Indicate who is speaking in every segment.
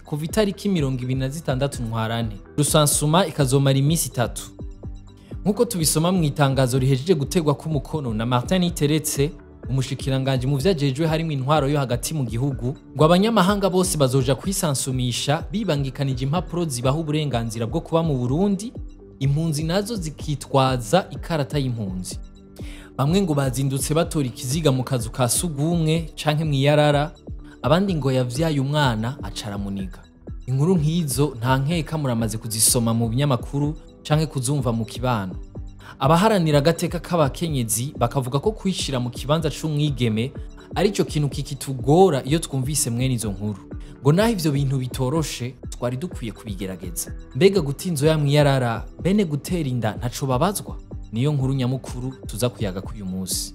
Speaker 1: kuva itariki 26 ntwarante. Rusansuma ikazomara imisi 3. Nkuko tubisoma mu itangazo rihejeje gutegwa ku mukono na Martin Iteretse, umushikiranganje mu vyajejwe harimo intwaro yo hagati mu gihugu, ngo abanyamahanga bose bazoja kwisansumisha bibangikanije impapuro zibaho uburenganzira bwo kuba mu Burundi, impunzi nazo zikitwaza ikarata y'impunzi. Bamwe ngo bazindutse batora ikiziga mu kazu ka sugumwe canke mw'iyarara, abandi ngo yavyaye umwana acaramuniga. Inkuru nk'izo nta nkeka muramaze kuzisoma mu binyamakuru canke kuzumva mu kibano. Abaharanira agateka k'abakenyezi bakavuga ko kwishira mu kibanza c'umwigeme arico kintu kikitugora iyo twumvise mwene izo nkuru. Ngo naho ivyo bintu bitoroshe twari dukwiye kubigerageza. Mbega Guta inzoya mw'iyarara, bene gutera inda ntaco babazwa? Niyo nkuru nyamukuru tuza kuyaga k'uyu munsi.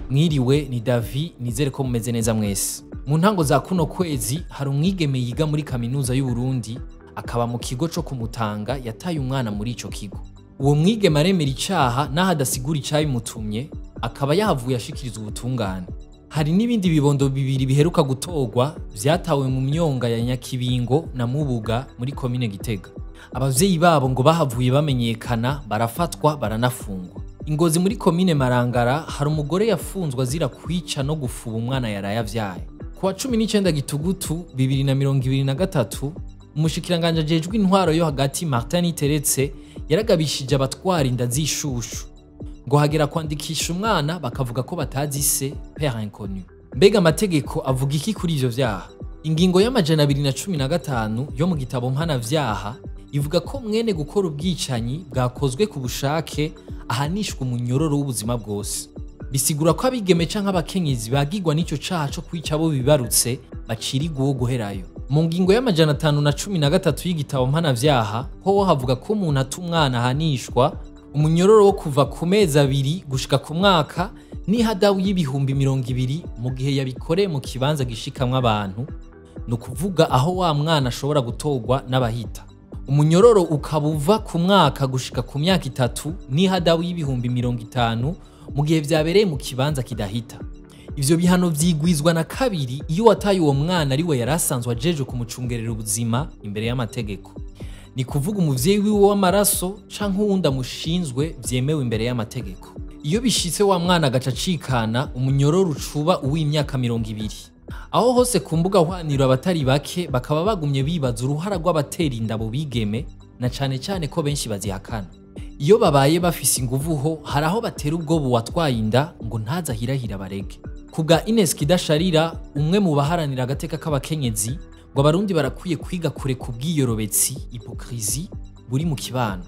Speaker 1: Mwiriwe, ni Davi, nizere ko mumeze neza mwese. Mu ntango za kuno kwezi hari umwigeme yiga muri kaminuza y'u Burundi, akaba mu kigo co kumutanga yataye umwana muri ico kigo. Uwo mwigeme aremera icaha naho adasigura icabimutumye, akaba yahavuye ashikiriza ubutungane. Hari n'ibindi bibondo bibiri biheruka gutorwa vyatawe mu myonga ya Nyakibingo na Mubuga muri komine Gitega. Abavyeyi babo ngo bahavuye bamenyekana, barafatwa, baranafungwa. Ingozi muri komine Marangara hari umugore yafunzwe azira kwica no gufuba umwana yaraye avyaye. Kuwa 19 Gitugutu 2023, umushikiranganje ajejwe intwaro yo hagati Martin Iteretse yaragabishije abatwara inda z'ishushu ngo hagera kwandikisha umwana bakavuga ko batazi se, père inconnu. Mbega amategeko avuga iki kuri ivyo vyaha? Ingingo y'amajana 215 yo mu gitabo mpanavyaha ivuga ko mwene gukora ubwicanyi bwakozwe ku bushake ahanishwa umunyororo w'ubuzima bwose. Bisigura ko abigeme canke abakenyezi bagirwa n'ico caha co kwica abo bibarutse bacirigwa uwo guherayo. Mu ngingo y'amajana 513 y'igitabo mpanavyaha ho havuga ko umuntu ata umwana ahanishwa umunyororo wo kuva ku mezi 2 gushika ku mwaka n'ihadabu y'ibihumbi 200 mu gihe yabikoreye mu kibanza gishikamwe abantu, no kuvuga aho wa mwana ashobora gutorwa n'abahita. Umunyororo ukabuva ku mwaka gushika ku myaka 3 n'ihadabu y'ibihumbi 50 mu gihe vyabereye mu kibanza kidahita. Ivyo bihano vyigwizwa na kabiri iyo wataye uwo mwana ari we yarasanzwe ajeje kumucungerera ubuzima imbere y'amategeko. Ni kuvuga umuvyeyi wiwe w'amaraso canke uwundi amushinzwe vyemewe imbere y'amategeko. Iyo bishitse wa mwana agaca acikana, umunyororo ucuba uw'imyaka 200. Aho hose ku mbuga hwaniro abatari bake bakaba bagumye bibaza uruhara rw'abatera inda abo bigeme, na cane ko benshi bazihakana. Iyo babaye bafise inguvu ho hari aho batera ubwoba watwaye inda ngo ntazahirahira barege. Kubwa Ines Kidasharira, umwe mu baharanira agateka k'abakenyezi, ngo abarundi barakwiye kwiga kure ku bwiyorobetsi, hypocrisie buri mu kibano.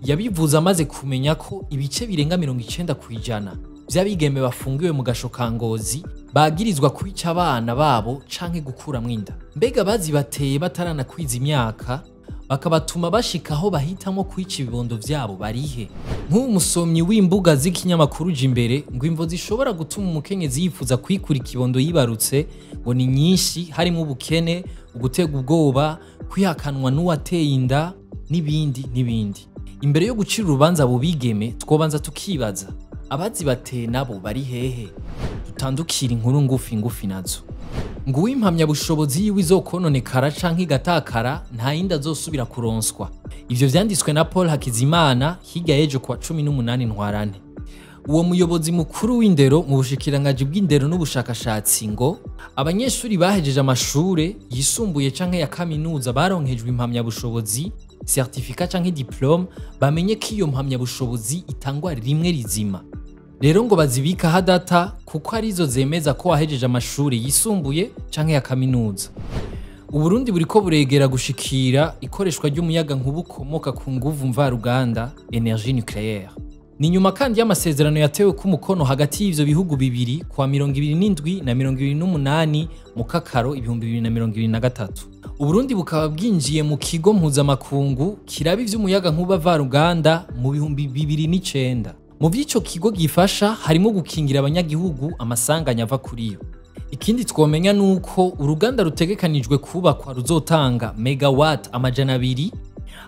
Speaker 1: Yabivuze amaze kumenya ko ibice birenga 90% vy'abigeme bafungiwe mu gasho ka Ngozi bagirizwa kwica abana babo canke gukuramwo inda. Mbega bazibateye bataranakwiza imyaka bakabatuma bashikaho bahitamo kwica ibibondo vyabo barihe? Nk'ubu musomyi w'imbuga z'ikinyamakuru imbere ngo imvo zishobora gutuma umukenyezi yifuza kwikura ikibondo yibarutse ngo ni nyinshi, harimo ubukene, ugutega ubwoba, kwihakanwa n'uwateye inda n'ibindi. Imbere yo gucira urubanza abo bigeme twobanza tukibaza abazibateye nabo bari hehe? Dutandukira inkuru ngufi nazo. Ngo uwimpamya bushobozi yiwe izokononekara canke igatakara nta yindi azosubira kuronswa. Ivyo vyanditswe na Paul Hakizimana hirya y'ejo kuwa 18 ntwarante. Uwo muyobozi mukuru w'indero mu bushikiranganje bw'indero n'ubushakashatsi ngo abanyeshuri bahejeje amashure yisumbuye canke ya kaminuza baronkejwe impamya bushobozi, certificat canke diplome, bamenye ko iyo mpamya bushobozi itangwa rimwe rizima. Rero ngo bazibika hadata kuko arizo zemeza ko wahejeje amashuri yisumbuye canke ya kaminuza. Uburundi buriko buregera gushikira ikoreshwa ry'umuyaga nkubukomoka ku nguvu mvaruganda, energie nucléaire. Ni nyuma kandi y'amasezerano yatewe ku mukono hagati y'ivyo bihugu bibiri kwa 27 na 28 mu Kakaro 2023. Uburundi bukaba bwinjiye mu kigo mpuzamakungu kiraba ivy'umuyaga nkuba mvaruganda mu 2009. Mu vy'ico kigo gifasha harimo gukingira abanyagihugu amasanganya ava kuri yo. Ikindi twomenya nuko uruganda rutegekanijwe kubakwa ruzotanga megawatt amajana 2,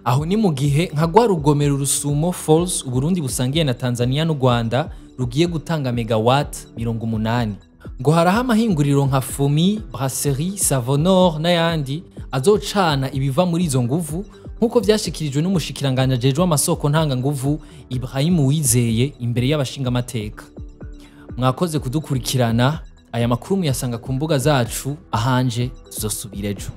Speaker 1: aho ni mu gihe nka gwa rugomero Rusumo Falls Uburundi busangiye na Tanzania n'u Rwanda rugiye gutanga megawatt 80. ngo haraho amahinguriro nka Fomi, Brasserie, Savonor n'ayandi azocana ibiva muri izo nguvu nk'uko vyashikirijwe n'umushikiranganje ajejwe amasoko ntanga nguvu Ibrahim Uwizeye imbere y'abashinga amateka. Mwakoze kudukurikirana, aya makuru muyasanga ku mbuga zacu ahanje tuzosubira ejo.